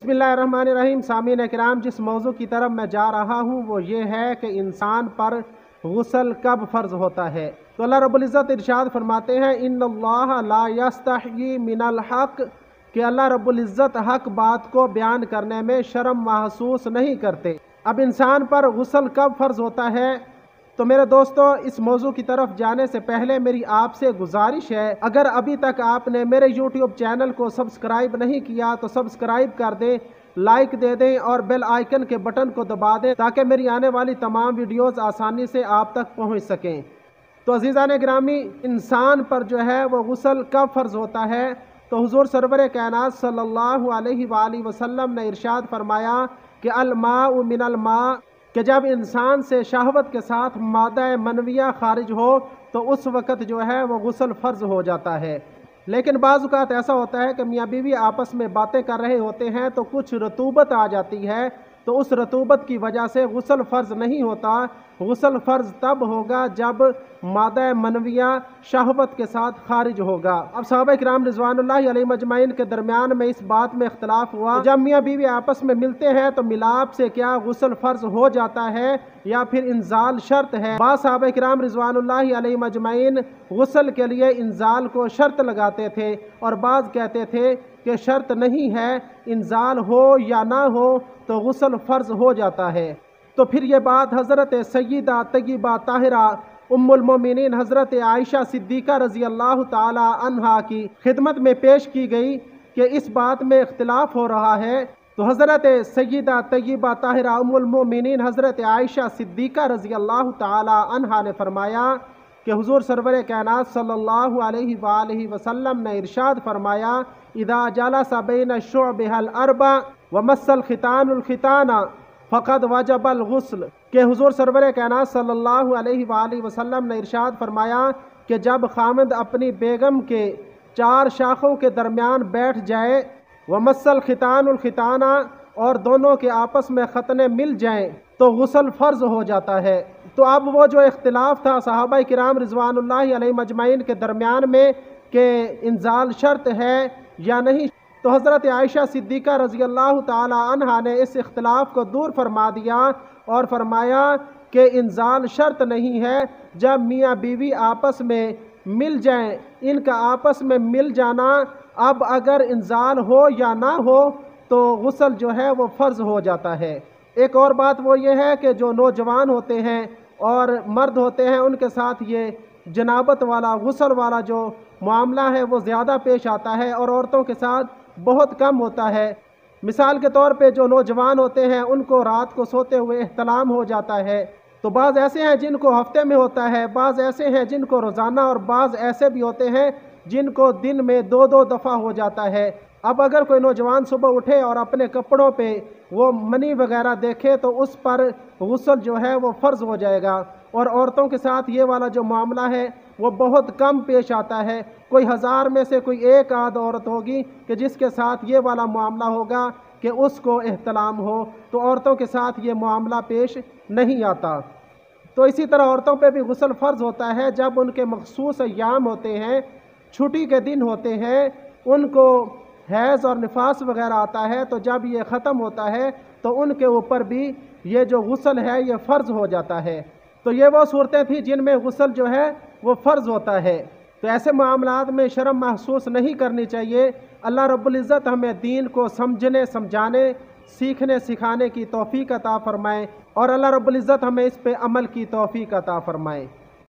बिस्मिल्लाहिर्रहमानिर्रहीम। सामीन किराम, जिस मौजू की तरफ मैं जा रहा हूँ वो ये है कि इंसान पर गुस्ल कब फ़र्ज़ होता है। तो अल्लाह रब्बुल इज़्ज़त इरशाद फरमाते हैं, इन्नल्लाह ला यस्तही मिनल हक़, कि अल्लाह रब्बुल इज़्ज़त हक़ बात को बयान करने में शर्म महसूस नहीं करते। अब इंसान पर गुस्ल कब फ़र्ज़ होता है, तो मेरे दोस्तों इस मौजू की तरफ जाने से पहले मेरी आपसे गुजारिश है, अगर अभी तक आपने मेरे यूट्यूब चैनल को सब्सक्राइब नहीं किया तो सब्सक्राइब कर दें, लाइक दे दें और बेल आइकन के बटन को दबा दें ताकि मेरी आने वाली तमाम वीडियोस आसानी से आप तक पहुंच सकें। तो अज़ीज़ान गिरामी, इंसान पर जो है वो गुस्ल कब फ़र्ज़ होता है, तो हुज़ूर सरवर कायनात सल्लल्लाहु अलैहि वसल्लम ने इरशाद फरमाया कि अल-माउ मिनल मा, कि जब इंसान से शहवत के साथ मादा मनविया खारिज हो तो उस वक़्त जो है वो गुस्ल फ़र्ज़ हो जाता है। लेकिन बाज़ औक़ात ऐसा होता है कि मियाँ बीवी आपस में बातें कर रहे होते हैं तो कुछ रतूबत आ जाती है, तो उस रतूबत की वजह से गुस्ल फ़र्ज़ नहीं होता। गुस्ल फ़र्ज़ तब होगा जब मादा मनविया शहवत के साथ खारिज होगा। अब सहाबा किराम रिज़वानुल्लाहि अलैहिम अजमईन के दरमियान में इस बात में इख्तलाफ हुआ, जब मियाँ बीवी आपस में मिलते हैं तो मिलाप से क्या गुस्ल फ़र्ज़ हो जाता है या फिर इंजाल शर्त है। बाज़ सहाबा किराम रिज़वानुल्लाहि अलैहिम अजमईन गुस्ल के लिए इंजाल को शर्त लगाते थे और बाज़ कहते थे कि शर्त नहीं है, इंजाल हो या ना हो तो गुस्ल फ़र्ज़ हो जाता है। तो फिर ये बात हज़रत सय्यदा तय्यबा ताहिरा उम्मुल मोमिनीन हज़रत आयशा सिद्दीक़ा रज़ी अल्लाह ताला अन्हा की खिदमत में पेश की गई कि इस बात में इख्तिलाफ़ हो रहा है। तो हज़रत सय्यदा तय्यबा ताहिरा उम्मुल मोमिनीन हज़रत आयशा सिद्दीक़ा रज़ी अल्लाह ताला अन्हा ने फरमाया कि हुज़ूर सरवर कायनात सल्लल्लाहु अलैहि वसल्लम ने इरशाद फरमाया, इदा जलसा बैन शुअबिहल अर्बा व मस्सल खितानुल खिताना फ़क़द वजबल गुस्ल, के हुज़ूर सरवर कायनात सल्लल्लाहु अलैहि वसल्लम ने इरशाद फरमाया कि जब खामिद अपनी बेगम के चार शाखों के दरमियान बैठ जाए, व मस्सल खितानुल खिताना, और दोनों के आपस में खतने मिल जाएं तो गुस्ल फ़र्ज़ हो जाता है। तो अब वो जो इख्तिलाफ था सहाबा किराम रिज़वानुल्लाहि अलैहिम अजमईन के दरमियान में कि इंजाल शर्त है या नहीं, तो हज़रत आयशा सिद्दीक़ा रज़ी अल्लाह ताला अन्हा ने इस इख्तिलाफ को दूर फरमा दिया और फरमाया कि इंजाल शर्त नहीं है। जब मियाँ बीवी आपस में मिल जाएं, इनका आपस में मिल जाना, अब अगर इंजाल हो या ना हो तो गुस्ल जो है वो फ़र्ज़ हो जाता है। एक और बात वो ये है कि जो नौजवान होते हैं और मर्द होते हैं उनके साथ ये जनाबत वाला गुस्ल वाला जो मामला है वो ज़्यादा पेश आता है और औरतों के साथ बहुत कम होता है। मिसाल के तौर पे जो नौजवान होते हैं उनको रात को सोते हुए एहतलाम हो जाता है, तो बाज़ ऐसे हैं जिनको हफ्ते में होता है, बाज़ ऐसे हैं जिनको रोज़ाना, और बाज़ ऐसे भी होते हैं जिनको दिन में दो दो दफ़ा हो जाता है। अब अगर कोई नौजवान सुबह उठे और अपने कपड़ों पे वो मनी वगैरह देखे तो उस पर गुस्ल जो है वो फ़र्ज़ हो जाएगा। और औरतों के साथ ये वाला जो मामला है वो बहुत कम पेश आता है। कोई हज़ार में से कोई एक आध औरत होगी कि जिसके साथ ये वाला मामला होगा कि उसको एहतलाम हो, तो औरतों के साथ ये मामला पेश नहीं आता। तो इसी तरह औरतों पे भी गुस्ल फ़र्ज़ होता है जब उनके मख़सूस अय्याम होते हैं, छुट्टी के दिन होते हैं, उनको हैज़ और निफास वगैरह आता है, तो जब ये ख़त्म होता है तो उनके ऊपर भी ये जो गुस्ल है ये फ़र्ज़ हो जाता है। तो ये वो सूरतें थी जिनमें गुस्ल जो है वो फ़र्ज़ होता है। तो ऐसे मामलात में शर्म महसूस नहीं करनी चाहिए। अल्लाह रब्बुल इज़्ज़त हमें दीन को समझने, समझाने, सीखने, सिखाने की तौफ़ीक़ अता फ़रमाए और अल्लाह रब्बुल इज़्ज़त हमें इस पे अमल की तौफ़ीक़ अता फ़रमाए।